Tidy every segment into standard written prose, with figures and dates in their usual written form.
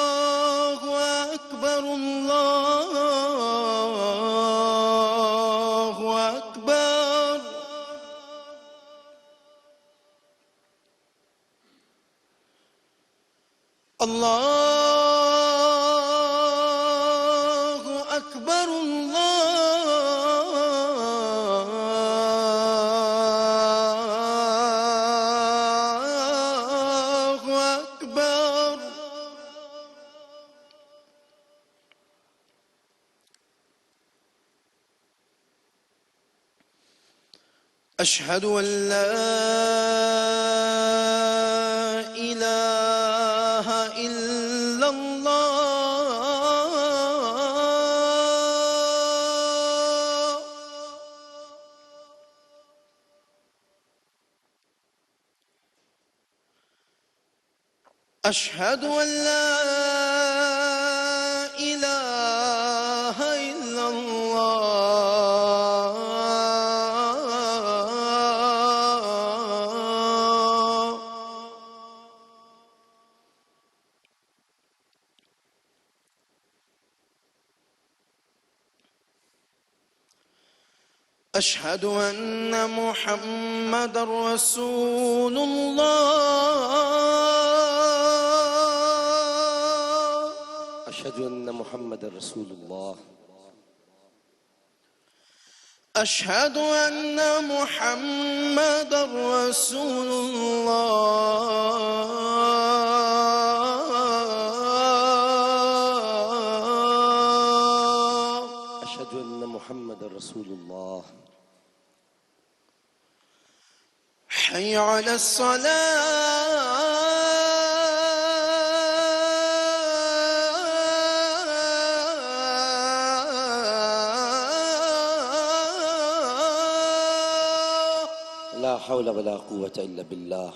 الله أكبر الله أكبر الله أكبر الله أكبر أشهد أن لا إله إلا الله أشهد أن لا إله إلا الله أشهد أن محمد رسول الله أشهد أن محمد رسول الله أشهد أن محمد رسول الله أشهد أن محمد رسول الله حي على الصلاة لا حول ولا قوة إلا بالله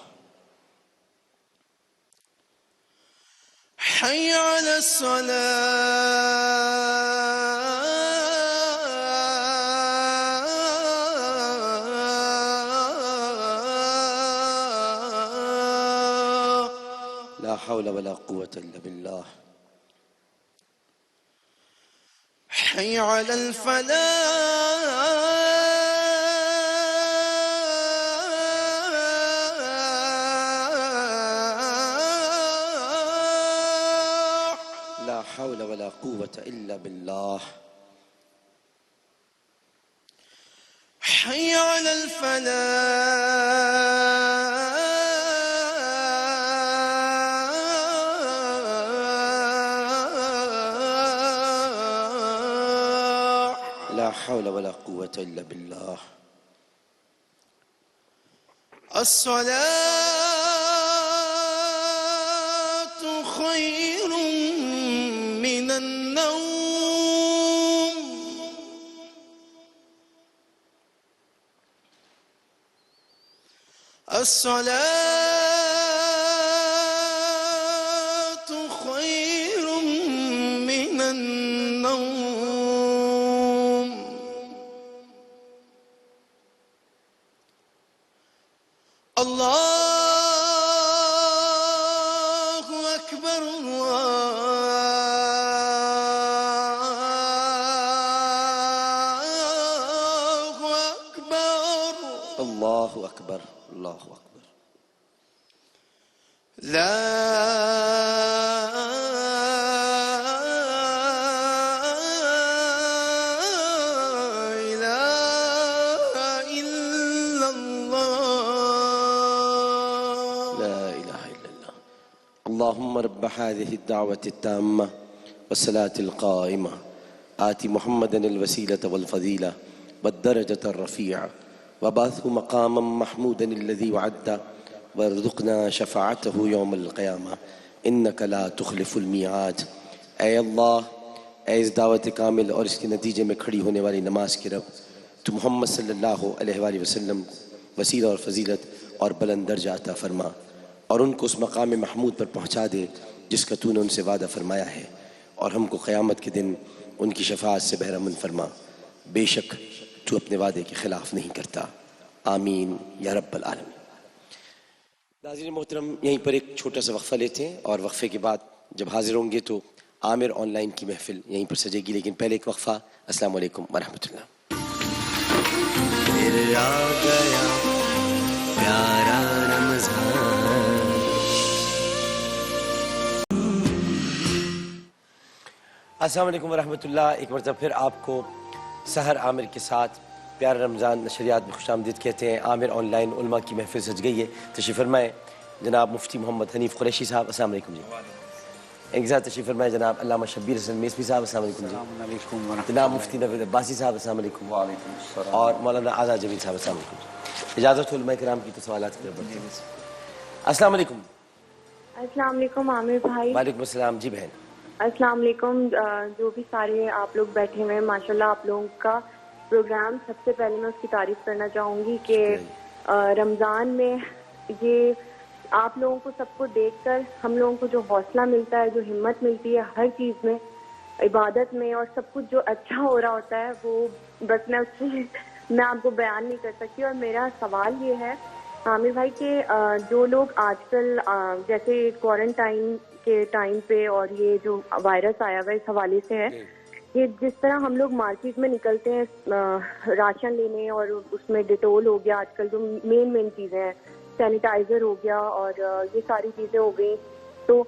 حي على الصلاة لا حول ولا قوة إلا بالله حي على الفلاح لا حول ولا قوة إلا بالله حي على الفلاح لا حول ولا قوة إلا بالله الصلاة خير من النوم الصلاة خير من النوم الله أكبر الله أكبر الله أكبر الله أكبر لا إله إلا الله لا إله إلا الله اللهم رب هذه الدعوة التامة والصلاة القائمة آت محمدا الوسيلة والفضيلة والدرجة الرفيعة وبعثه مقاما محمودا الذي وعدته وارزقنا شفاعته يوم القيامة إنك لا تخلف الميعاد اے اللہ اے اس دعوت کامل اور اس کے نتیجے میں کھڑی ہونے والی نماز کے رب تو محمد صلی اللہ علیہ وآلہ وسلم وسیلہ اور فضیلت اور بلند درجہ عطا فرما اور ان کو اس مقام محمود پر پہنچا دے جس کا تو نے ان سے وعدہ فرمایا ہے اور ہم کو قیامت کے دن ان کی شفاعت سے بہرہ مند فرما بے شک تو اپنے وعدے کے خلاف نہیں کرتا آمین یا رب العالمین۔ ناظرین محترم، یہیں پر ایک چھوٹا سا وقفہ لیتے ہیں اور وقفے کے بعد جب حاضر ہوں گے تو عامر آن لائن کی محفل یہیں پر سجے گی، لیکن پہلے ایک وقفہ۔ السلام علیکم ورحمۃ اللہ۔ پھر آ گیا پیارا رمضان۔ السلام علیکم ورحمۃ اللہ۔ ایک مرتبہ پھر آپ کو سحر عامر کے ساتھ پیارا رمضان نشریات میں خوش آمدید کہتے ہیں۔ عامر آن لائن علماء کی محفل سج گئی ہے، تشریف فرمائے جناب مفتی محمد حنیف قریشی صاحب، السلام علیکم جی۔ ایک ساتھ تشریف فرمائے جناب علامہ شبیر حسن میسوی صاحب، السلام علیکم جی۔ جناب مفتی نوید عباسی صاحب، السلام علیکم۔ وعلیکم السلام۔ اور مولانا آزاد جمیل صاحب، السلام علیکم جی۔ اجازت علماء کرام کی تو سوالات کی طرف بڑھتے ہیں۔ السلام علیکم۔ السلام علیکم عامر بھائی۔ وعلیکم السلام جی بہن۔ السلام علیکم۔ جو بھی سارے آپ لوگ بیٹھے ہوئے ہیں، ماشاءاللہ آپ لوگوں کا پروگرام، سب سے پہلے میں اس کی تعریف کرنا چاہوں گی کہ رمضان میں یہ آپ لوگوں کو سب کو دیکھ کر ہم لوگوں کو جو حوصلہ ملتا ہے، جو ہمت ملتی ہے ہر چیز میں، عبادت میں، اور سب کچھ جو اچھا ہو رہا ہوتا ہے، وہ بس میں اس کی میں آپ کو بیان نہیں کر سکتی۔ اور میرا سوال یہ ہے عامر بھائی کہ جو لوگ آج کل جیسے کوارنٹائن کے ٹائم پہ اور یہ جو وائرس آیا ہوا اس حوالے سے ہے، یہ جس طرح ہم لوگ مارکیٹ میں نکلتے ہیں راشن لینے، اور اس میں ڈیٹول ہو گیا، آج کل جو مین چیزیں ہیں، سینیٹائزر ہو گیا، اور یہ ساری چیزیں ہو گئی، تو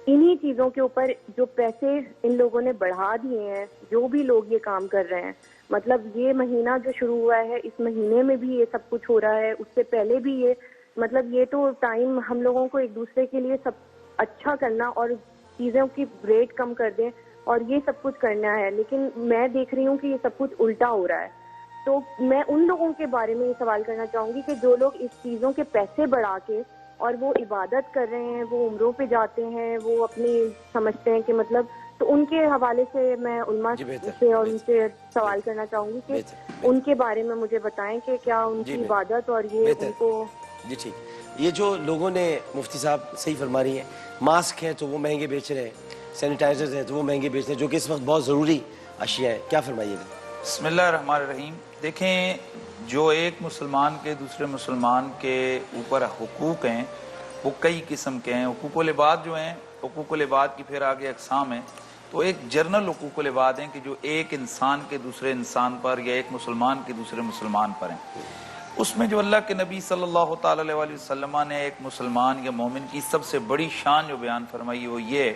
انہی چیزوں کے اوپر جو پیسے ان لوگوں نے بڑھا دیے ہیں، جو بھی لوگ یہ کام کر رہے ہیں، مطلب یہ مہینہ جو شروع ہوا ہے، اس مہینے میں بھی یہ سب کچھ ہو رہا ہے، اس سے پہلے بھی یہ، مطلب یہ تو ٹائم ہم لوگوں کو ایک دوسرے کے لیے سب اچھا کرنا اور چیزوں کی ریٹ کم کر دیں اور یہ سب کچھ کرنا ہے، لیکن میں دیکھ رہی ہوں کہ یہ سب کچھ الٹا ہو رہا ہے۔ تو میں ان لوگوں کے بارے میں یہ سوال کرنا چاہوں گی کہ جو لوگ اس چیزوں کے پیسے بڑھا کے اور وہ عبادت کر رہے ہیں، وہ عمروں پہ جاتے ہیں، وہ اپنی سمجھتے ہیں کہ مطلب، تو ان کے حوالے سے میں علماء سے اور ان سے سوال کرنا چاہوں گی کہ ان کے بارے میں مجھے بتائیں کہ کیا ان کی عبادت اور یہ ان کو۔ جی ٹھیک۔ یہ جو لوگوں نے مفتی صاحب صحیح فرما رہی ہیں، ماسک ہیں تو وہ مہنگے بیچ رہے ہیں، سینیٹائزرز ہیں تو وہ مہنگے بیچ رہے ہیں، جو کہ اس وقت بہت ضروری اشیاء ہیں، کیا فرمائیے گا؟ بسم اللہ الرحمن الرحیم۔ دیکھیں، جو ایک مسلمان کے دوسرے مسلمان کے اوپر حقوق ہیں وہ کئی قسم کے ہیں۔ حقوق العباد جو ہیں، حقوق العباد کی پھر آگے اقسام ہیں، تو ایک جنرل حقوق العباد ہیں کہ جو ایک انسان کے دوسرے انسان پر یا ایک مسلمان کے دوسرے مسلمان پر ہیں۔ اس میں جو اللہ کے نبی صلی اللہ تعالی علیہ وسلم نے ایک مسلمان یا مومن کی سب سے بڑی شان جو بیان فرمائی وہ یہ ہے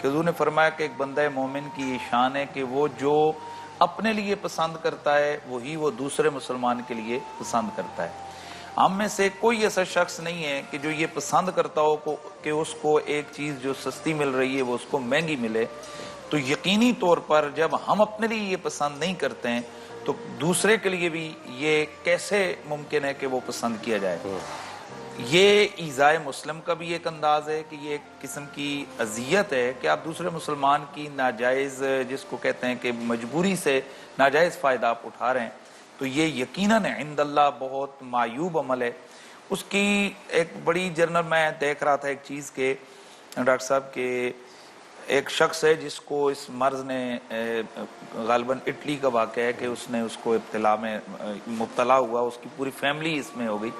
کہ حضور نے فرمایا کہ ایک بندہ مومن کی یہ شان ہے کہ وہ جو اپنے لیے پسند کرتا ہے وہی وہ دوسرے مسلمان کے لیے پسند کرتا ہے۔ ہم میں سے کوئی ایسا شخص نہیں ہے کہ جو یہ پسند کرتا ہو کہ اس کو ایک چیز جو سستی مل رہی ہے وہ اس کو مہنگی ملے۔ تو یقینی طور پر جب ہم اپنے لیے یہ پسند نہیں کرتے ہیں تو دوسرے کے لیے بھی یہ کیسے ممکن ہے کہ وہ پسند کیا جائے؟ یہ ایذائے مسلم کا بھی ایک انداز ہے کہ یہ ایک قسم کی اذیت ہے کہ آپ دوسرے مسلمان کی ناجائز، جس کو کہتے ہیں کہ مجبوری سے ناجائز فائدہ آپ اٹھا رہے ہیں، تو یہ یقیناً عند اللہ بہت معیوب عمل ہے۔ اس کی ایک بڑی جرنل میں دیکھ رہا تھا ایک چیز کہ ڈاکٹر صاحب کے ایک شخص ہے جس کو اس مرض نے، غالباً اٹلی کا واقعہ ہے کہ اس نے اس کو ابتلا میں مبتلا ہوا، اس کی پوری فیملی اس میں ہو گئی۔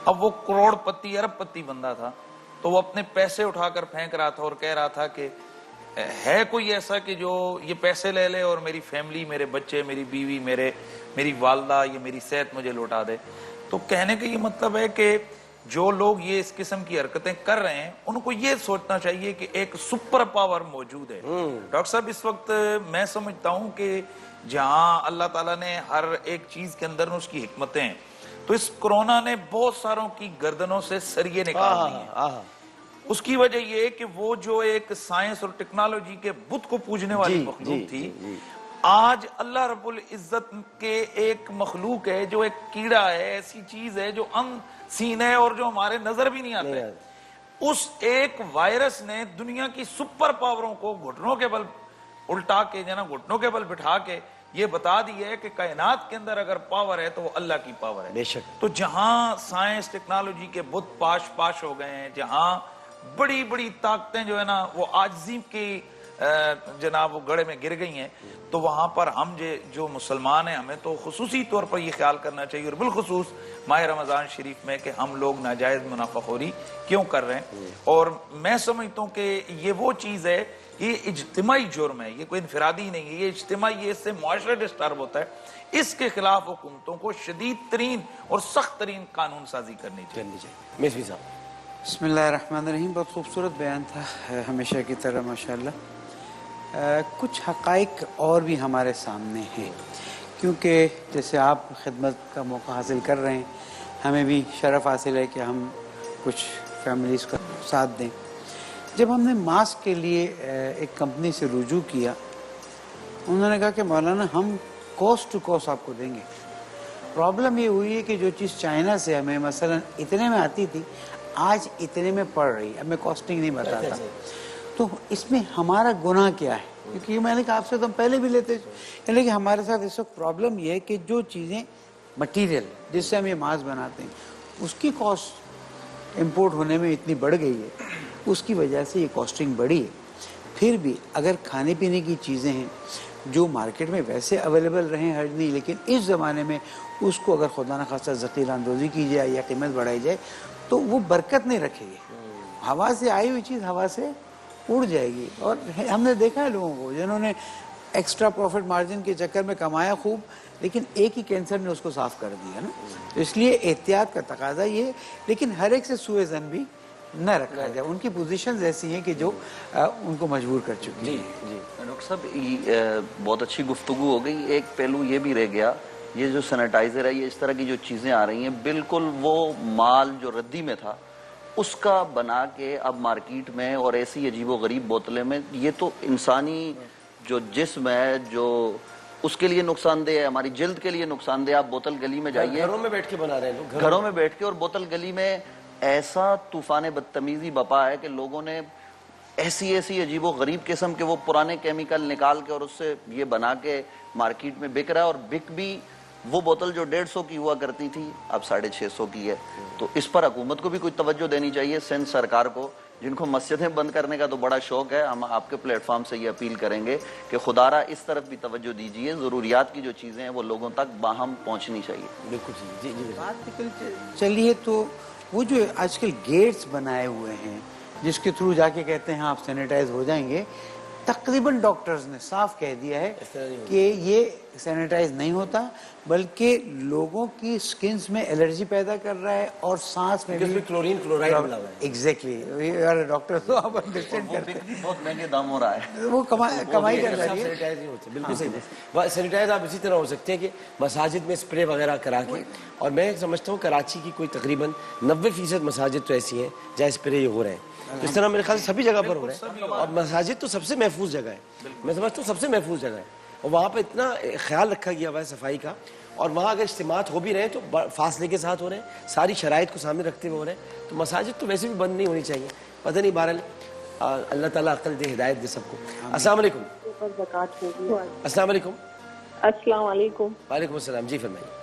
اب وہ کروڑ پتی ارب پتی بندہ تھا، تو وہ اپنے پیسے اٹھا کر پھینک رہا تھا اور کہہ رہا تھا کہ ہے کوئی ایسا کہ جو یہ پیسے لے لے اور میری فیملی، میرے بچے، میری بیوی، میری والدہ، یہ میری صحت مجھے لوٹا دے۔ تو کہنے کا یہ مطلب ہے کہ جو لوگ یہ اس قسم کی حرکتیں کر رہے ہیں ان کو یہ سوچنا چاہیے کہ ایک سپر پاور موجود ہے۔ ڈاکٹر صاحب، اس وقت میں سمجھتا ہوں کہ جہاں اللہ تعالیٰ نے ہر ایک چیز کے اندر اس کی حکمتیں ہیں، تو اس کرونا نے بہت ساروں کی گردنوں سے سریے نکال دی ہیں۔ اس کی وجہ یہ ہے کہ وہ جو ایک سائنس اور ٹیکنالوجی کے بت کو پوجنے والی مخلوق تھی، آج اللہ رب العزت کے ایک مخلوق ہے جو ایک کیڑا ہے، ایسی چیز ہے جو ان سین ہے اور جو ہمارے نظر بھی نہیں آتے، اس ایک وائرس نے دنیا کی سپر پاوروں کو گھٹنوں کے بل الٹا کے، گھٹنوں کے بل بٹھا کے یہ بتا دی ہے کہ کائنات کے اندر اگر پاور ہے تو وہ اللہ کی پاور ہے۔ بے شک۔ تو جہاں سائنس ٹیکنالوجی کے بت پاش ہو گئے ہیں، جہاں بڑی بڑی طاقتیں جو ہے نا وہ عاجزی کی جناب وہ گڑھے میں گر گئی ہیں، تو وہاں پر ہم جو مسلمان ہیں ہمیں تو خصوصی طور پر یہ خیال کرنا چاہیے، اور بالخصوص ماہ رمضان شریف میں، کہ ہم لوگ ناجائز منافع خوری کیوں کر رہے ہیں۔ اور میں سمجھتا ہوں کہ یہ وہ چیز ہے، یہ اجتماعی جرم ہے، یہ کوئی انفرادی نہیں ہے، یہ اجتماعی، یہ اس سے معاشرہ ڈسٹرب ہوتا ہے۔ اس کے خلاف حکومتوں کو شدید ترین اور سخت ترین قانون سازی کرنی چاہیے۔ مصری صاحب، بسم اللہ الرحمن الرحیم، بہت خوبصورت بیان تھا ہمیشہ کی طرح ماشاءاللہ۔ کچھ حقائق اور بھی ہمارے سامنے ہیں، کیونکہ جیسے آپ خدمت کا موقع حاصل کر رہے ہیں، ہمیں بھی شرف حاصل ہے کہ ہم کچھ فیملیز کا ساتھ دیں۔ جب ہم نے ماسک کے لیے ایک کمپنی سے رجوع کیا، انہوں نے کہا کہ مولانا ہم کوسٹ ٹو کوسٹ آپ کو دیں گے۔ پرابلم یہ ہوئی ہے کہ جو چیز چائنا سے ہمیں مثلا اتنے میں آتی تھی، آج اتنے میں پڑ رہی ہے، ہمیں کاسٹنگ نہیں بتاتا۔ تو اس میں ہمارا گناہ کیا ہے؟ کیونکہ میں نے کہا آپ سے تو ہم پہلے بھی لیتے، یعنی کہ ہمارے ساتھ اس وقت پرابلم یہ ہے کہ جو چیزیں مٹیریل جس سے ہم یہ ماسک بناتے ہیں، اس کی کاسٹ امپورٹ ہونے میں اتنی بڑھ گئی ہے، اس کی وجہ سے یہ کاسٹنگ بڑھی ہے۔ پھر بھی اگر کھانے پینے کی چیزیں ہیں جو مارکیٹ میں ویسے اویلیبل رہیں، حرج نہیں، لیکن اس زمانے میں اس کو اگر خدا نخواستہ ذخیرہ اندوزی کی جائے یا قیمت بڑھائی جائے تو وہ برکت نہیں رکھے گی۔ ہوا سے آئی ہوئی چیز ہوا سے اڑ جائے گی، اور ہم نے دیکھا ہے لوگوں کو جنہوں نے ایکسٹرا پروفٹ مارجن کے چکر میں کمایا خوب، لیکن ایک ہی کینسر نے اس کو صاف کر دیا نا۔ اس لیے احتیاط کا تقاضا یہ ہے، لیکن ہر ایک سے سوء ظن بھی نہ رکھا جائے۔ ان کی پوزیشنز ایسی ہیں کہ جو ان کو مجبور کر چکی ہیں۔ جی ڈاکٹر صاحب، بہت اچھی گفتگو ہو گئی۔ ایک پہلو یہ بھی رہ گیا، یہ جو سینیٹائزر ہے، یہ اس طرح کی جو چیزیں آ رہی ہیں، بالکل وہ مال جو ردی میں تھا اس کا بنا کے اب مارکیٹ میں، اور ایسی عجیب و غریب بوتلیں میں، یہ تو انسانی جو جسم ہے جو اس کے لیے نقصان دہ ہے، ہماری جلد کے لیے نقصان دہ۔ آپ بوتل گلی میں جائیے، گھروں میں بیٹھ کے بنا رہے ہیں لوگ، گھروں میں بیٹھ کے، اور بوتل گلی میں ایسا طوفان بدتمیزی بپا ہے کہ لوگوں نے ایسی عجیب و غریب قسم کے وہ پرانے کیمیکل نکال کے اور اس سے یہ بنا کے مارکیٹ میں بک رہا ہے، اور بک بھی وہ بوتل جو 150 کی ہوا کرتی تھی اب 650 کی ہے۔ تو اس پر حکومت کو بھی کوئی توجہ دینی چاہیے، سندھ سرکار کو، جن کو مسجدیں بند کرنے کا تو بڑا شوق ہے، ہم آپ کے پلیٹ فارم سے یہ اپیل کریں گے کہ خدا را اس طرف بھی توجہ دیجیے، ضروریات کی جو چیزیں ہیں وہ لوگوں تک باہم پہنچنی چاہیے۔ بالکل جی جی بات نکل چلیے تو وہ جو آج کل گیٹس بنائے ہوئے ہیں جس کے تھرو جا کے کہتے ہیں آپ سینیٹائز ہو جائیں گے، تقریباً ڈاکٹرز نے صاف کہہ دیا ہے کہ یہ سینیٹائز نہیں ہوتا، بلکہ لوگوں کی سکنز میں الرجی پیدا کر رہا ہے، اور سانس میں بھی کلورین کلورائڈ ملا ہوا ہے۔ ایگزیکٹلی، ڈاکٹر تو آپ انڈرسٹینڈ کرتے ہیں، بہت مہنگے دام ہو رہا ہے، وہ کمائی کر رہی ہے۔ سینیٹائز نہیں ہوتے، بالکل صحیح۔ سینیٹائز آپ اسی طرح ہو سکتے ہیں کہ مساجد میں اسپرے وغیرہ کرا کے، اور میں سمجھتا ہوں کراچی کی کوئی تقریباً 90% مساجد تو ایسی ہیں جہاں اسپرے یہ ہو رہے ہیں۔ اس طرح میرے خیال سے سبھی جگہ پر ہو رہے ہیں، اور مساجد تو سب سے محفوظ جگہ ہے، میں سمجھتا ہوں سب سے محفوظ جگہ ہے، اور وہاں پہ اتنا خیال رکھا گیا ہوا ہے صفائی کا، اور وہاں اگر اجتماعات ہو بھی رہے ہیں تو فاصلے کے ساتھ ہو رہے ہیں، ساری شرائط کو سامنے رکھتے ہوئے ہو رہے ہیں، تو مساجد تو ویسے بھی بند نہیں ہونی چاہیے۔ پتہ نہیں، بہرحال اللہ تعالیٰ عقل دے، ہدایت دے سب کو۔ السلام علیکم۔ السلام علیکم۔ السلام علیکم۔ وعلیکم السلام، جی فرمائیے۔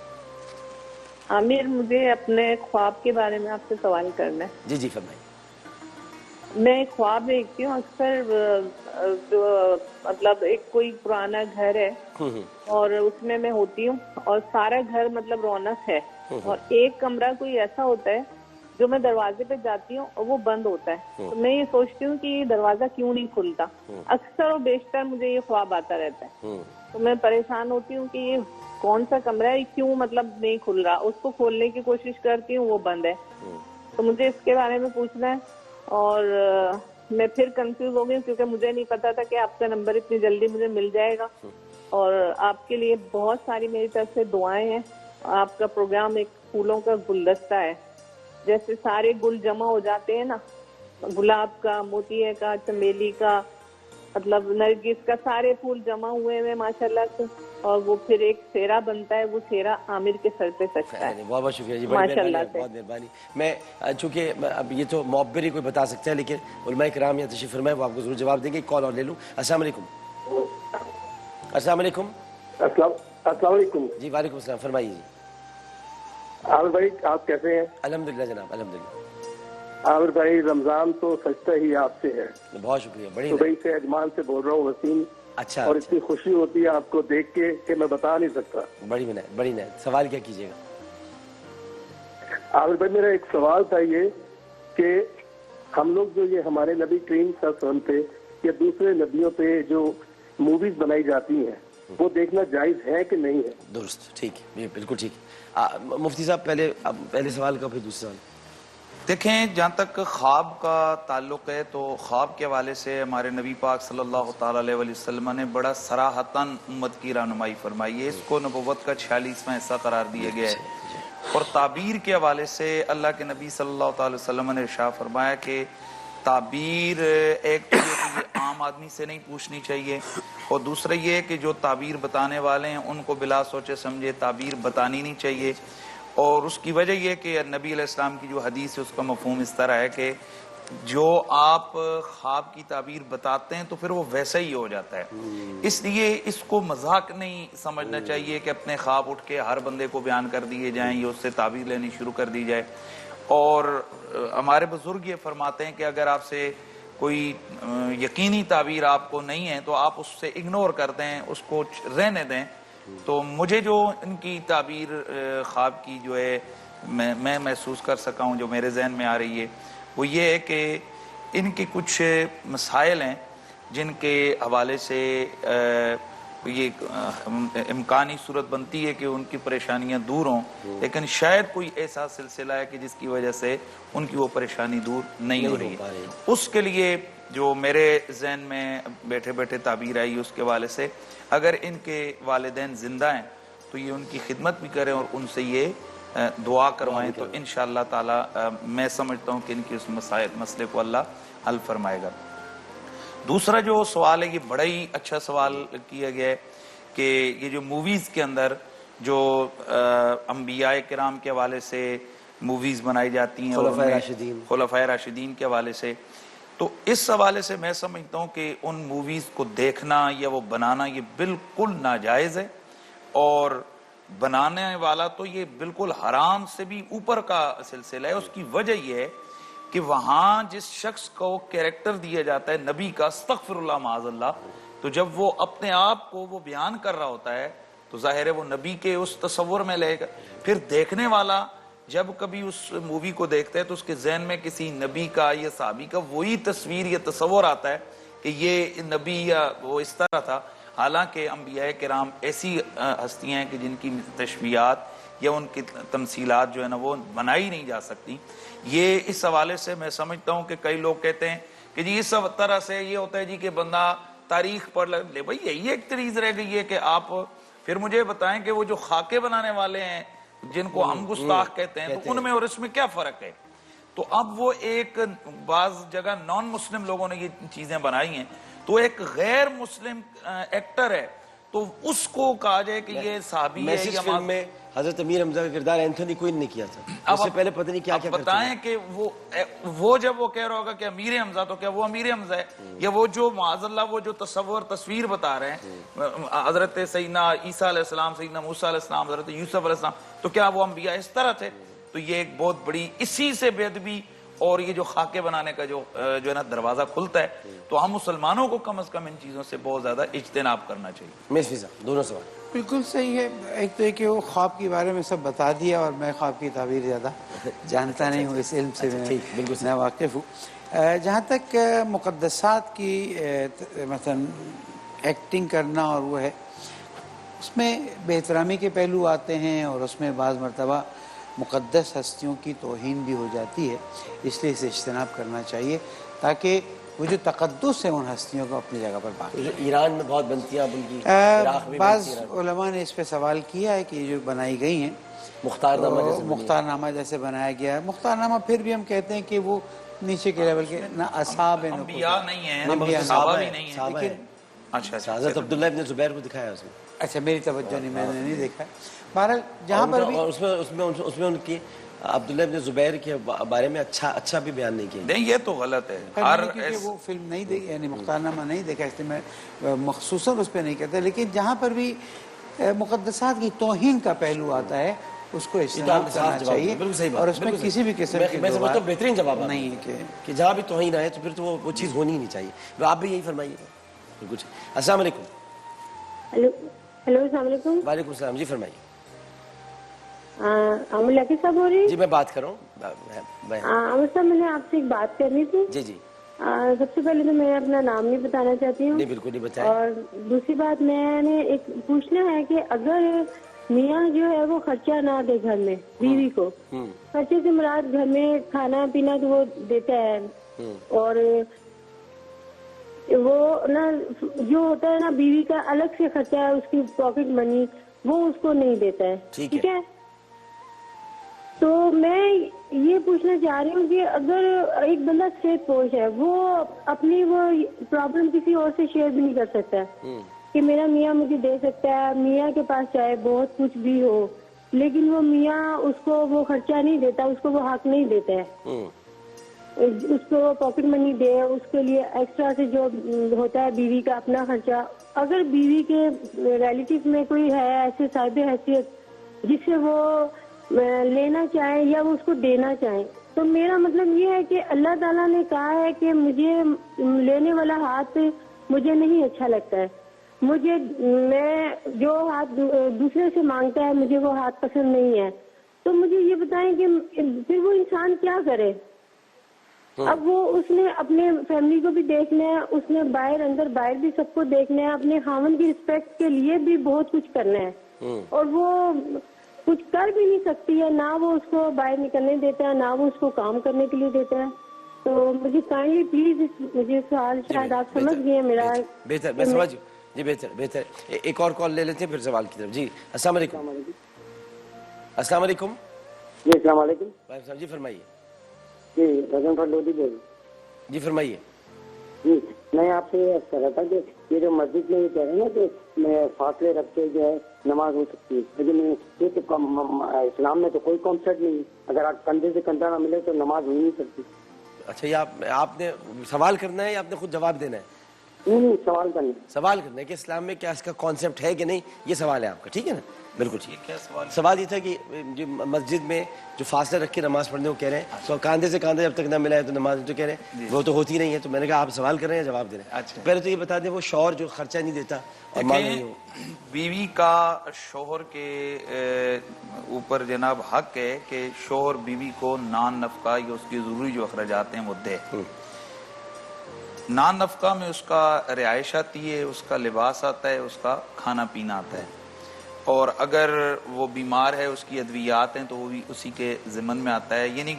عامر، مجھے اپنے خواب کے بارے میں آپ سے سوال کرنا ہے۔ جی جی فرمائیے۔ میں ایک خواب دیکھتی ہوں اکثر، جو مطلب ایک کوئی پرانا گھر ہے اور اس میں ہوتی ہوں، اور سارا گھر مطلب رونق ہے، اور ایک کمرہ کوئی ایسا ہوتا ہے جو میں دروازے پہ جاتی ہوں اور وہ بند ہوتا ہے، تو میں یہ سوچتی ہوں کہ یہ دروازہ کیوں نہیں کھلتا، اکثر و بیشتر مجھے یہ خواب آتا رہتا ہے، تو میں پریشان ہوتی ہوں کہ یہ کون سا کمرہ ہے، کیوں مطلب نہیں کھل رہا، اس کو کھولنے کی کوشش کرتی ہوں وہ بند ہے، تو مجھے اس کے بارے میں پوچھنا ہے۔ اور میں پھر کنفیوز ہو گئی کیونکہ مجھے نہیں پتا تھا کہ آپ کا نمبر اتنی جلدی مجھے مل جائے گا، اور آپ کے لیے بہت ساری میری طرف سے دعائیں ہیں۔ آپ کا پروگرام ایک پھولوں کا گلدستہ ہے، جیسے سارے گل جمع ہو جاتے ہیں نا، گلاب کا، موتیے کا، چمیلی کا، مطلب نرگس کا، سارے پھول جمع ہوئے ہیں ماشاءاللہ سے، اور وہ پھر ایک سیرا بنتا ہے، وہ سیرا عامر کے سر پہ سجتا ہے۔ بہت بہت شکریہ جی، بہت مہربانی۔ میں چونکہ اب یہ تو معبر ہی کوئی بتا سکتا ہے، لیکن علماء کرام یا تشریف فرمائے وہ آپ کو ضرور جواب دیں گے۔ ایک کال اور لے لوں۔ السلام علیکم۔ السلام علیکم۔ السلام علیکم جی وعلیکم السلام، فرمائیے جی۔ عامر بھائی، آپ کیسے ہیں؟ الحمدللہ جناب، الحمدللہ۔ عامر بھائی رمضان تو سچتا ہی آپ سے ہے. بہت شکریہ, بڑی دبئی سے اجمان سے بول رہا ہوں وسیم. اچھا, اور اتنی خوشی ہوتی ہے آپ کو دیکھ کے کہ میں بتا نہیں سکتا. بڑی منت, بڑی نعت. سوال کیا کیجیے گا؟ عامر بھائی میرا ایک سوال تھا یہ کہ ہم لوگ جو یہ ہمارے نبی کریم صلی اللہ علیہ وسلم پہ یا دوسرے نبیوں پہ جو موویز بنائی جاتی ہیں وہ دیکھنا جائز ہے کہ نہیں ہے؟ درست, ٹھیک ہے, یہ بالکل ٹھیک ہے. مفتی صاحب پہلے سوال کا, پھر دوسرا سوال. دیکھیں, جہاں تک خواب کا تعلق ہے تو خواب کے حوالے سے ہمارے نبی پاک صلی اللہ تعالیٰ علیہ وسلم نے بڑا صراحتاً امت کی رہنمائی فرمائی ہے. اس کو نبوت کا 46واں حصہ قرار دیا گیا ہے. اور تعبیر کے حوالے سے اللہ کے نبی صلی اللہ تعالی وسلم نے ارشاد فرمایا کہ تعبیر ایک تو یہ عام آدمی سے نہیں پوچھنی چاہیے, اور دوسرا یہ کہ جو تعبیر بتانے والے ہیں ان کو بلا سوچے سمجھے تعبیر بتانی نہیں چاہیے. اور اس کی وجہ یہ کہ نبی علیہ السلام کی جو حدیث ہے اس کا مفہوم اس طرح ہے کہ جو آپ خواب کی تعبیر بتاتے ہیں تو پھر وہ ویسا ہی ہو جاتا ہے. اس لیے اس کو مذاق نہیں سمجھنا چاہیے کہ اپنے خواب اٹھ کے ہر بندے کو بیان کر دیے جائیں یا اس سے تعبیر لینی شروع کر دی جائے. اور ہمارے بزرگ یہ فرماتے ہیں کہ اگر آپ سے کوئی یقینی تعبیر آپ کو نہیں ہے تو آپ اس سے اگنور کر دیں, اس کو رہنے دیں. تو مجھے جو ان کی تعبیر خواب کی جو ہے میں محسوس کر سکا ہوں, جو میرے ذہن میں آ رہی ہے, وہ یہ ہے کہ ان کے کچھ مسائل ہیں جن کے حوالے سے یہ امکانی صورت بنتی ہے کہ ان کی پریشانیاں دور ہوں, لیکن شاید کوئی ایسا سلسلہ ہے کہ جس کی وجہ سے ان کی وہ پریشانی دور نہیں ہو رہی ہے. اس کے لیے جو میرے ذہن میں بیٹھے بیٹھے تعبیر آئی اس کے حوالے سے, اگر ان کے والدین زندہ ہیں تو یہ ان کی خدمت بھی کریں اور ان سے یہ دعا کروائیں, تو انشاءاللہ تعالی میں سمجھتا ہوں کہ ان کی اس مسئلے کو اللہ حل فرمائے گا. دوسرا جو سوال ہے یہ بڑا ہی اچھا سوال کیا گیا ہے کہ یہ جو موویز کے اندر جو انبیاء کرام کے حوالے سے موویز بنائی جاتی ہیں, خلفائے راشدین کے حوالے سے, تو اس حوالے سے میں سمجھتا ہوں کہ ان موویز کو دیکھنا یا وہ بنانا یہ بالکل ناجائز ہے, اور بنانے والا تو یہ بالکل حرام سے بھی اوپر کا سلسلہ ہے. اس کی وجہ یہ ہے کہ وہاں جس شخص کو کیریکٹر دیا جاتا ہے نبی کا, استغفر اللہ معاذ اللہ, تو جب وہ اپنے آپ کو وہ بیان کر رہا ہوتا ہے تو ظاہر ہے وہ نبی کے اس تصور میں لے گا. پھر دیکھنے والا جب کبھی اس مووی کو دیکھتا ہے تو اس کے ذہن میں کسی نبی کا یا صحابی کا وہی تصویر یا تصور آتا ہے کہ یہ نبی یا وہ اس طرح تھا, حالانکہ انبیاء کرام ایسی ہستیاں ہیں کہ جن کی تشبیہات یا ان کی تمثیلات جو ہے نا وہ بنائی نہیں جا سکتی. یہ اس حوالے سے میں سمجھتا ہوں کہ کئی لوگ کہتے ہیں کہ جی اس طرح سے یہ ہوتا ہے جی کہ بندہ تاریخ پڑھ لے. بھائی یہی ایک چیز رہ گئی ہے کہ آپ پھر مجھے بتائیں کہ وہ جو خاکے بنانے والے ہیں جن کو ہم گستاخ کہتے ہیں تو ان میں اور اس میں کیا فرق ہے؟ تو اب وہ ایک بعض جگہ نان مسلم لوگوں نے یہ چیزیں بنائی ہیں, تو ایک غیر مسلم ایکٹر ہے تو اس کو کہا جائے کہ یہ صحابی ہے. میسج فلم میں حضرت امیر حمزہ کا کردار اینتھونی کوئن نے کیا تھا, اس سے پہلے پتہ نہیں کیا کیا کرتے بتائیں کہ وہ جب وہ کہہ رہا ہوگا کہ امیر حمزہ, تو کیا وہ امیر حمزہ ہے؟ یا وہ جو معاذ اللہ وہ جو تصویر بتا رہے ہیں حضرت سیدنا عیسیٰ علیہ السلام, سیدنا موسیٰ علیہ السلام, حضرت یوسف علیہ السلام, تو کیا وہ انبیاء اس طرح تھے؟ تو یہ ایک بہت بڑی اسی سے بے ادبی اور یہ جو خاکے بنانے کا جو ہے نا دروازہ کھلتا ہے, تو ہم مسلمانوں کو کم از کم ان چیزوں سے بہت زیادہ اجتناب کرنا چاہیے. مصفی صاحب دونوں سوال. بالکل صحیح ہے. ایک تو یہ کہ وہ خواب کے بارے میں سب بتا دیا, اور میں خواب کی تعبیر زیادہ جانتا نہیں ہوں, اس علم سے میں واقف ہوں. جہاں تک مقدسات کی مثلا ایکٹنگ کرنا اور وہ ہے, اس میں بے احترامی کے پہلو آتے ہیں, اور اس میں بعض مرتبہ مقدس ہستیوں کی توہین بھی ہو جاتی ہے, اس لیے اسے اجتناب کرنا چاہیے تاکہ وہ جو تقدس ہے ان ہستیوں کو اپنی جگہ پر باقی. ایران میں بہت بنتی ہیں, ان کی بعض علماء نے اس پہ سوال کیا ہے کہ یہ جو بنائی گئی ہیں مختار نامہ جیسے بنایا گیا ہے, مختار نامہ پھر بھی ہم کہتے ہیں کہ وہ نیچے کے لیول کے نہ اصحاب ہیں, انبیاء نہیں ہیں, صحابہ بھی نہیں ہیں. لیکن اچھا حضرت عبداللہ ابن زبیر کو دکھایا اس میں. اچھا, میری توجہ نہیں, میں نے نہیں دیکھا. بہرحال جہاں پر بھی اس میں ان کی عبداللہ ابن زبیر کے بارے میں اچھا بھی بیان نہیں کیا. نہیں, یہ تو غلط ہے. کیونکہ وہ فلم نہیں دیکھی, یعنی مختار نامہ نہیں دیکھا, اس لیے میں مخصوصاً اس پہ نہیں کہتا. لیکن جہاں پر بھی مقدسات کی توہین کا پہلو آتا ہے اس کو اجتناب کرنا چاہیے، بالکل صحیح بات، اور اس میں کسی بھی قسم کی میں سمجھتا ہوں بہترین جواب نہیں ہے کہ جہاں بھی توہین آئے تو پھر تو وہ چیز ہونی ہی نہیں چاہیے. آپ بھی یہی فرمائیے. بالکل. السلام علیکم. ہیلو السلام علیکم. وعلیکم السلام. جی فرمائیے. عامر لکی صاحب ہو رہی ہیں؟ جی میں بات کر رہا ہوں. عامر صاحب میں نے آپ سے ایک بات کرنی تھی. جی جی. سب سے پہلے تو میں اپنا نام نہیں بتانا چاہتی ہوں. نہیں بالکل نہیں بتائیں. اور دوسری بات میں نے ایک پوچھنا ہے کہ اگر میاں جو ہے وہ خرچہ نہ دے گھر میں بیوی کو، خرچے سے مراد گھر میں کھانا پینا تو وہ دیتا ہے، اور وہ نا جو ہوتا ہے نا بیوی کا الگ سے خرچہ ہے، اس کی پاکٹ منی وہ اس کو نہیں دیتا ہے. ٹھیک ہے. تو میں یہ پوچھنا چاہ رہی ہوں کہ اگر ایک بندہ صحت پوش ہے، وہ اپنی وہ پرابلم کسی اور سے شیئر بھی نہیں کر سکتا کہ میرا میاں مجھے دے سکتا ہے. میاں کے پاس چاہے بہت کچھ بھی ہو، لیکن وہ میاں اس کو وہ خرچہ نہیں دیتا، اس کو وہ حق نہیں دیتا ہے. اس کو پاکٹ منی دے، اس کے لیے ایکسٹرا سے جو ہوتا ہے بیوی کا اپنا خرچہ. اگر بیوی کے ریلیٹیو میں کوئی ہے ایسے صاحب حیثیت جس سے وہ لینا چاہیں یا وہ اس کو دینا چاہیں، تو میرا مطلب یہ ہے کہ اللہ تعالیٰ نے کہا ہے کہ مجھے لینے والا ہاتھ مجھے نہیں اچھا لگتا ہے. میں جو ہاتھ دوسرے سے مانگتا ہے مجھے وہ ہاتھ پسند نہیں ہے. تو مجھے یہ بتائیں کہ پھر وہ انسان کیا کرے؟ اب وہ اس نے اپنے فیملی کو بھی دیکھنا ہے، اس نے باہر اندر باہر بھی سب کو دیکھنا ہے، اپنے خاوند کی رسپیکٹ کے لیے بھی بہت کچھ کرنا ہے، اور وہ کچھ کر بھی نہیں سکتی ہے. نہ وہ اس کو باہر نکلنے دیتا ہے، نہ وہ اس کو کام کرنے کے لیے دیتا ہے. تو مجھے کائنڈلی پلیز مجھے سوال شاید آپ سمجھ گئے میرا. بہتر میں سمجھ. جی بہتر. ایک اور کال لے لیتے ہیں پھر سوال کی طرف. جی السلام علیکم. السلام علیکم. جی السلام علیکم. وعلیکم السلام. جی فرمائیے. جی رضا فلودی بول رہا ہوں. جی فرمائیے. جی میں آپ سے یہ کہہ رہا تھا کہ یہ جو مسجد میں یہ کہہ رہے ہیں نا کہ میں فاصلے رکھ کے جو ہے نماز ہو سکتی ہے، لیکن یہ تو اسلام میں تو کوئی کانسیپٹ نہیں. اگر آپ کندھے سے کندھا نہ ملے تو نماز ہو نہیں سکتی. اچھا یہ آپ نے سوال کرنا ہے یا آپ نے خود جواب دینا ہے؟ نہیں سوال کرنا ہے کہ اسلام میں کیا اس کا کانسیپٹ ہے کہ نہیں، یہ سوال ہے آپ کا. ٹھیک ہے نا. بالکل ٹھیک. سوال یہ تھا کہ جو مسجد میں جو فاصلہ رکھ کے نماز پڑھنے کو کہہ رہے ہیں، تو کاندھے سے کاندھا جب تک نہ ملا ہے تو نماز تو کہہ رہے ہیں وہ تو ہوتی نہیں ہے. تو میں نے کہا آپ سوال کر رہے ہیں جواب دے رہے ہیں. پہلے تو یہ بتا دیں وہ شوہر جو خرچہ نہیں دیتا اور مانگ نہیں ہو. بیوی کا شوہر کے اوپر جناب حق ہے کہ شوہر بیوی کو نان نفقہ یا اس کی ضروری جو اخراجات ہیں وہ دے. نان نفقہ میں اس کا رہائش آتی ہے، اس کا لباس آتا ہے، اس کا کھانا پینا آتا ہے. اور اگر وہ بیمار ہے اس کی ادویات ہیں تو وہ بھی اسی کے ضمن میں آتا ہے. یعنی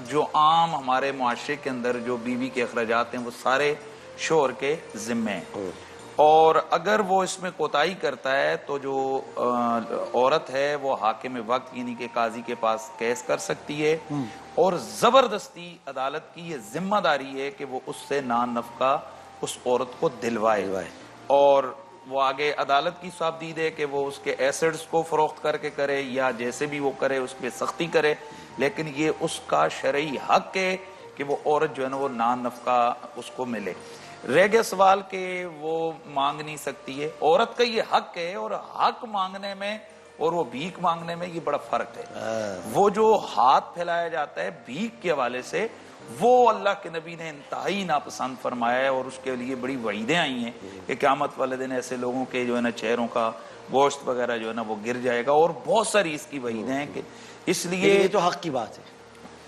جو عام ہمارے معاشرے کے اندر جو بیوی کے اخراجات ہیں وہ سارے شوہر کے ذمے ہیں. اور اگر وہ اس میں کوتاہی کرتا ہے تو جو عورت ہے وہ حاکم وقت یعنی کہ قاضی کے پاس کیس کر سکتی ہے، اور زبردستی عدالت کی یہ ذمہ داری ہے کہ وہ اس سے نان نفقہ اس عورت کو دلوائے. اور وہ آگے عدالت کی صاحبدید ہے کہ وہ اس کے ایسڈز کو فروخت کر کے کرے یا جیسے بھی وہ کرے اس پہ سختی کرے، لیکن یہ اس کا شرعی حق ہے کہ وہ عورت جو ہے نا وہ نان نفقہ اس کو ملے. رہ گیا سوال کہ وہ مانگ نہیں سکتی ہے. عورت کا یہ حق ہے، اور حق مانگنے میں اور وہ بھیک مانگنے میں یہ بڑا فرق ہے. وہ جو ہاتھ پھیلایا جاتا ہے بھیک کے حوالے سے وہ اللہ کے نبی نے انتہائی ناپسند فرمایا ہے، اور اس کے لیے بڑی وعیدیں آئی ہیں کہ قیامت والے دن ایسے لوگوں کے جو ہے نا چہروں کا گوشت وغیرہ جو ہے نا وہ گر جائے گا، اور بہت ساری اس کی وعیدیں ہیں. کہ اس لیے یہ تو حق کی بات ہے،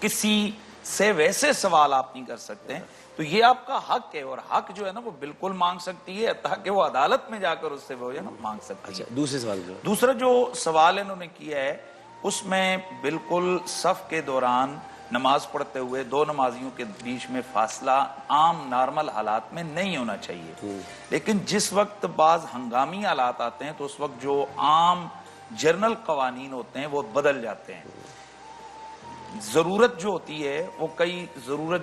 کسی سے ویسے سوال آپ نہیں کر سکتے. تو یہ آپ کا حق ہے، اور حق جو ہے نا وہ بالکل مانگ سکتی ہے تاکہ وہ عدالت میں جا کر اس سے وہ جو ہے نا مانگ سکتی ہے. دوسرے سوال دوسرا جو سوال انہوں نے کیا ہے اس میں بالکل صف کے دوران نماز پڑھتے ہوئے دو نمازیوں کے بیچ میں فاصلہ عام نارمل حالات میں نہیں ہونا چاہیے، لیکن جس وقت بعض ہنگامی حالات آتے ہیں تو اس وقت جو عام جرنل قوانین ہوتے ہیں وہ بدل جاتے ہیں. ضرورت جو ہوتی ہے وہ کئی ضرورت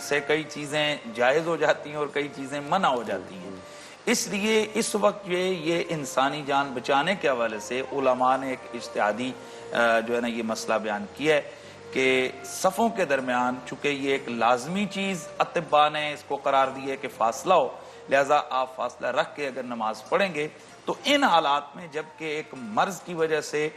سے کئی چیزیں جائز ہو جاتی ہیں اور کئی چیزیں منع ہو جاتی ہیں. اس لیے اس وقت یہ انسانی جان بچانے کے حوالے سے علماء نے ایک اجتہادی جو ہے نا یہ مسئلہ بیان کیا ہے کہ صفوں کے درمیان چونکہ یہ ایک لازمی چیز اطباء نے اس کو قرار دی ہے کہ فاصلہ ہو، لہٰذا آپ فاصلہ رکھ کے اگر نماز پڑھیں گے تو ان حالات میں جبکہ ایک مرض کی وجہ سے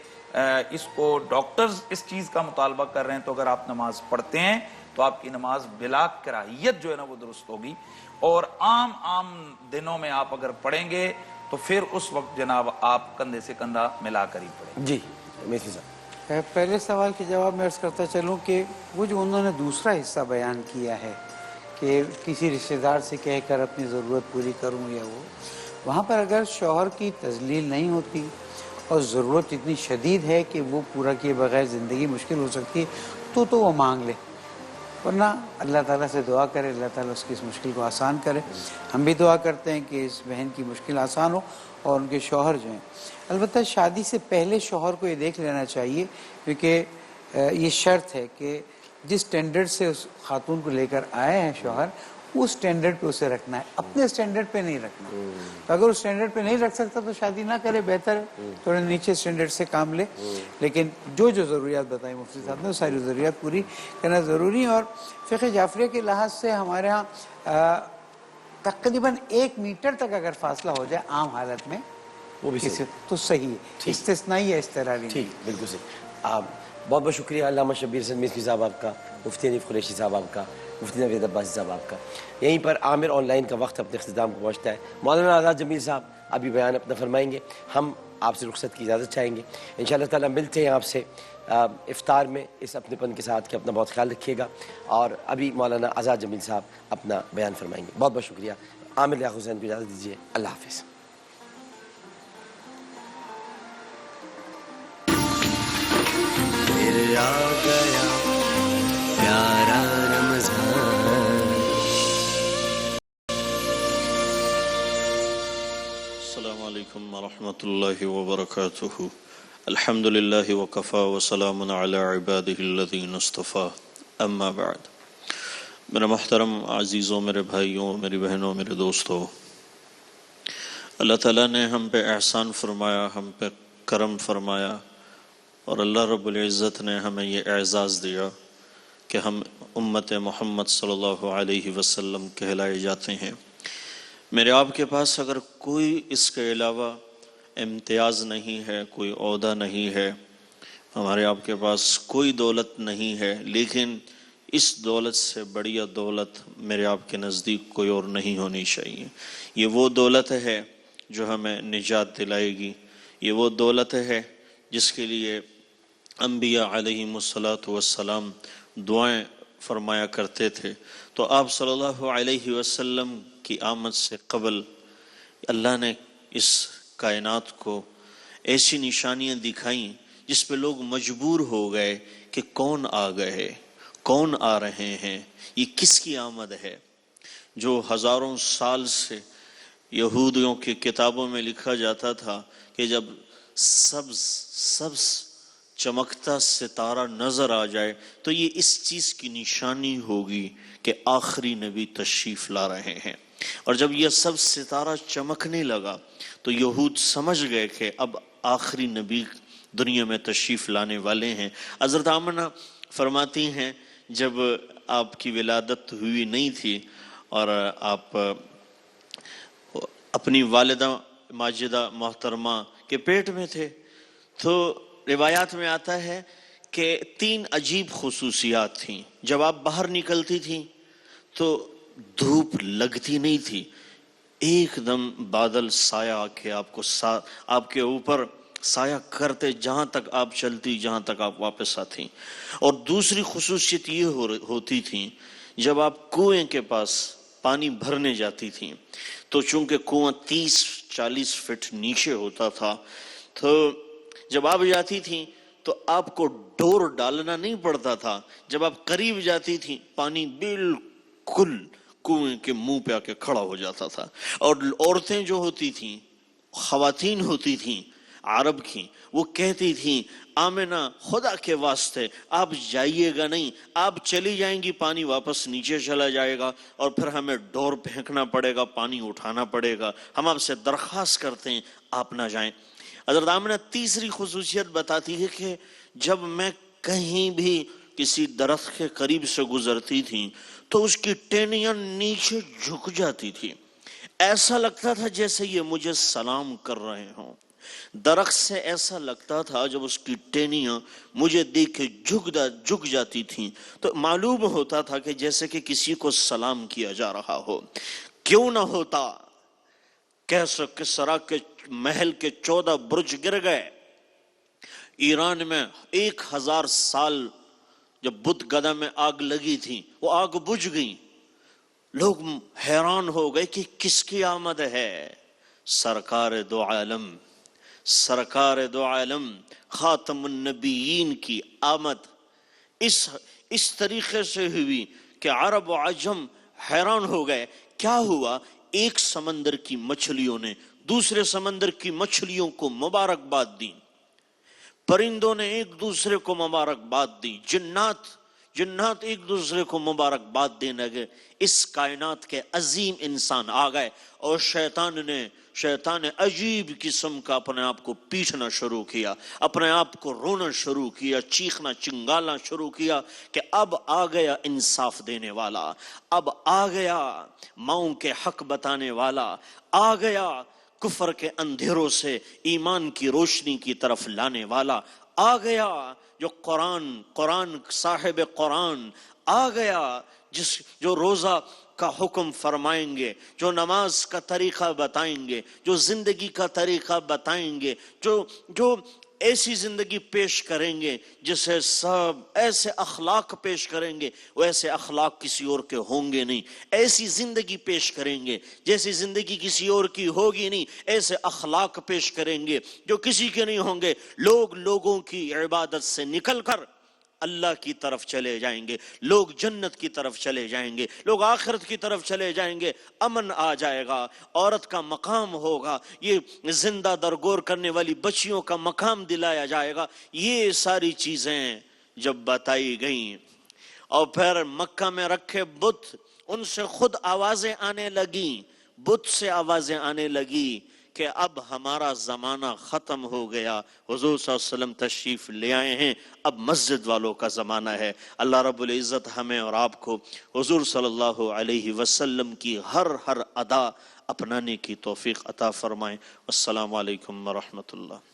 اس کو ڈاکٹرز اس چیز کا مطالبہ کر رہے ہیں، تو اگر آپ نماز پڑھتے ہیں تو آپ کی نماز بلا کراہیت جو ہے نا وہ درست ہوگی، اور عام دنوں میں آپ اگر پڑھیں گے تو پھر اس وقت جناب آپ کندھے سے کندھا ملا کر ہی پڑھیں۔ جی میتھی صاحب، پہلے سوال کے جواب میں عرض کرتا چلوں کہ وہ جو انہوں نے دوسرا حصہ بیان کیا ہے کہ کسی رشتہ دار سے کہہ کر اپنی ضرورت پوری کروں، یا وہاں پر اگر شوہر کی تذلیل نہیں ہوتی اور ضرورت اتنی شدید ہے کہ وہ پورا کیے بغیر زندگی مشکل ہو سکتی ہے تو وہ مانگ لے، ورنہ اللہ تعالیٰ سے دعا کرے، اللہ تعالیٰ اس کی اس مشکل کو آسان کرے۔ ہم بھی دعا کرتے ہیں کہ اس بہن کی مشکل آسان ہو اور ان کے شوہر جو ہیں، البتہ شادی سے پہلے شوہر کو یہ دیکھ لینا چاہیے، کیونکہ یہ شرط ہے کہ جس سٹینڈرڈ سے اس خاتون کو لے کر آئے ہیں شوہر، اس سٹینڈرڈ پہ اسے رکھنا ہے، اپنے سٹینڈرڈ پہ نہیں رکھنا۔ تو اگر اس سٹینڈرڈ پہ نہیں رکھ سکتا تو شادی نہ کرے، بہتر ہے تھوڑے نیچے سٹینڈرڈ سے کام لے، لیکن جو ضروریات بتائی مفتی صاحب نے وہ ساری ضروریات پوری کرنا ضروری ہے۔ اور فقہ جعفریہ کے لحاظ سے ہمارے ہاں تقریباً 1 میٹر تک اگر فاصلہ ہو جائے عام حالت میں وہ بھی تو صحیح ہے، استثنائی ہے، استرالی نہیں۔ ٹھیک، بالکل صحیح۔ آپ بہت بہت شکریہ علامہ شبیر حسین میتھی صاحب آپ کا، مفتی حنیف قریشی صاحب آپ کا، مفتی نوید عباسی صاحب آپ کا۔ یہیں پر عامر آن لائن کا وقت اپنے اختتام کو پہنچتا ہے۔ مولانا آزاد جمیل صاحب ابھی بیان اپنا فرمائیں گے، ہم آپ سے رخصت کی اجازت چاہیں گے، انشاءاللہ تعالیٰ ملتے ہیں آپ سے افطار میں اس اپنے پن کے ساتھ کہ اپنا بہت خیال رکھیے گا، اور ابھی مولانا آزاد جمیل صاحب اپنا بیان فرمائیں گے۔ بہت بہت شکریہ۔ عامر لیاقت حسین کو اجازت دیجیے، اللہ حافظ۔ پھر آ گیا پیارا رمضان۔ السلام علیکم ورحمۃ اللہ وبرکاتہ۔ الحمد للہ وکفا وسلام علی عبادہ الذین اصطفیٰ، اما بعد۔ میرے محترم عزیزوں، میرے بھائیوں، میری بہنوں، میرے دوستوں، اللہ تعالیٰ نے ہم پہ احسان فرمایا، ہم پہ کرم فرمایا، اور اللہ رب العزت نے ہمیں یہ اعزاز دیا کہ ہم امت محمد صلی اللہ علیہ وسلم کہلائے جاتے ہیں۔ میرے آپ کے پاس اگر کوئی اس کے علاوہ امتیاز نہیں ہے، کوئی عہدہ نہیں ہے، ہمارے آپ کے پاس کوئی دولت نہیں ہے، لیکن اس دولت سے بڑیا دولت میرے آپ کے نزدیک کوئی اور نہیں ہونی چاہیے۔ یہ وہ دولت ہے جو ہمیں نجات دلائے گی، یہ وہ دولت ہے جس کے لیے انبیاء علیہم السلام دعائیں فرمایا کرتے تھے۔ تو آپ صلی اللہ علیہ وسلم کی آمد سے قبل اللہ نے اس کائنات کو ایسی نشانیاں دکھائیں جس پہ لوگ مجبور ہو گئے کہ کون آ گئے، کون آ رہے ہیں، یہ کس کی آمد ہے۔ جو ہزاروں سال سے یہودیوں کی کتابوں میں لکھا جاتا تھا کہ جب سبز چمکتا ستارہ نظر آ جائے تو یہ اس چیز کی نشانی ہوگی کہ آخری نبی تشریف لا رہے ہیں۔ اور جب یہ سب ستارہ چمکنے لگا تو یہود سمجھ گئے کہ اب آخری نبی دنیا میں تشریف لانے والے ہیں۔ حضرت آمنہ فرماتی ہیں جب آپ کی ولادت ہوئی نہیں تھی اور آپ اپنی والدہ ماجدہ محترمہ کے پیٹ میں تھے، تو روایات میں آتا ہے کہ 3 عجیب خصوصیات تھیں۔ جب آپ باہر نکلتی تھیں تو دھوپ لگتی نہیں تھی، ایک دم بادل سایہ آ کے آپ کے اوپر سایہ کرتے جہاں تک آپ چلتی، جہاں تک آپ واپس آتی۔ اور دوسری خصوصیت یہ ہوتی تھی، جب آپ کنویں کے پاس پانی بھرنے جاتی تھیں تو چونکہ کنواں 30-40 فٹ نیچے ہوتا تھا، تو جب آپ جاتی تھیں تو آپ کو ڈور ڈالنا نہیں پڑتا تھا، جب آپ قریب جاتی تھیں پانی بالکل کنویں کے منہ پہ آ کے کھڑا ہو جاتا تھا۔ اور عورتیں جو ہوتی تھیں، خواتین ہوتی تھیں عرب کی، وہ کہتی تھیں آمنہ خدا کے واسطے آپ جائیے گا نہیں، آپ چلی جائیں گی پانی واپس نیچے چلا جائے گا اور پھر ہمیں ڈور پھینکنا پڑے گا، پانی اٹھانا پڑے گا، ہم آپ سے درخواست کرتے ہیں آپ نہ جائیں۔ حضرت آمنہ تیسری خصوصیت بتاتی ہے کہ جب میں کہیں بھی کسی درخت کے قریب سے گزرتی تھی تو اس کی ٹہنیاں نیچے جھک جاتی تھی، ایسا لگتا تھا جیسے یہ مجھے سلام کر رہے ہوں. درخت سے ایسا لگتا تھا جب اس کی ٹہنیاں مجھے دیکھ کے جھک جاتی تھیں تو معلوم ہوتا تھا کہ جیسے کہ کسی کو سلام کیا جا رہا ہو. کیوں نہ ہوتا کسریٰ کے محل کے 14 برج گر گئے. ایران میں 1000 سال جب بدھ گدا میں آگ لگی تھی وہ آگ بجھ گئی. لوگ حیران ہو گئے کہ کس کی آمد ہے. سرکار دو عالم، سرکار دو عالم خاتم النبیین کی آمد اس طریقے سے ہوئی کہ عرب و عجم حیران ہو گئے. کیا ہوا؟ ایک سمندر کی مچھلیوں نے دوسرے سمندر کی مچھلیوں کو مبارکباد دی. پرندوں نے ایک دوسرے کو مبارکباد دی. جنات ایک دوسرے کو مبارکباد دینے لگے. اس کائنات کے عظیم انسان آ گئے اور شیطان عجیب قسم کا اپنے آپ کو پیٹنا شروع کیا، اپنے آپ کو رونا شروع کیا، چیخنا چنگالنا شروع کیا کہ اب آ گیا انصاف دینے والا، اب آ گیا ماؤں کے حق بتانے والا، آ گیا کفر کے اندھیروں سے ایمان کی روشنی کی طرف لانے والا، آ گیا جو قرآن صاحب قرآن آ گیا، جو روزہ کا حکم فرمائیں گے، جو نماز کا طریقہ بتائیں گے، جو زندگی کا طریقہ بتائیں گے، جو ایسی زندگی پیش کریں گے جسے سب ایسے اخلاق پیش کریں گے ویسے اخلاق کسی اور کے ہوں گے نہیں. ایسی زندگی پیش کریں گے جیسی زندگی کسی اور کی ہوگی نہیں. ایسے اخلاق پیش کریں گے جو کسی کے نہیں ہوں گے. لوگوں کی عبادت سے نکل کر اللہ کی طرف چلے جائیں گے، لوگ جنت کی طرف چلے جائیں گے، لوگ آخرت کی طرف چلے جائیں گے. امن آ جائے گا، عورت کا مقام ہوگا، یہ زندہ درگور کرنے والی بچیوں کا مقام دلایا جائے گا. یہ ساری چیزیں جب بتائی گئیں اور پھر مکہ میں رکھے بت، ان سے خود آوازیں آنے لگیں، بت سے آوازیں آنے لگی کہ اب ہمارا زمانہ ختم ہو گیا. حضور صلی اللہ علیہ وسلم تشریف لے آئے ہیں، اب مسجد والوں کا زمانہ ہے. اللہ رب العزت ہمیں اور آپ کو حضور صلی اللہ علیہ وسلم کی ہر ادا اپنانے کی توفیق عطا فرمائیں. السلام علیکم ورحمۃ اللہ.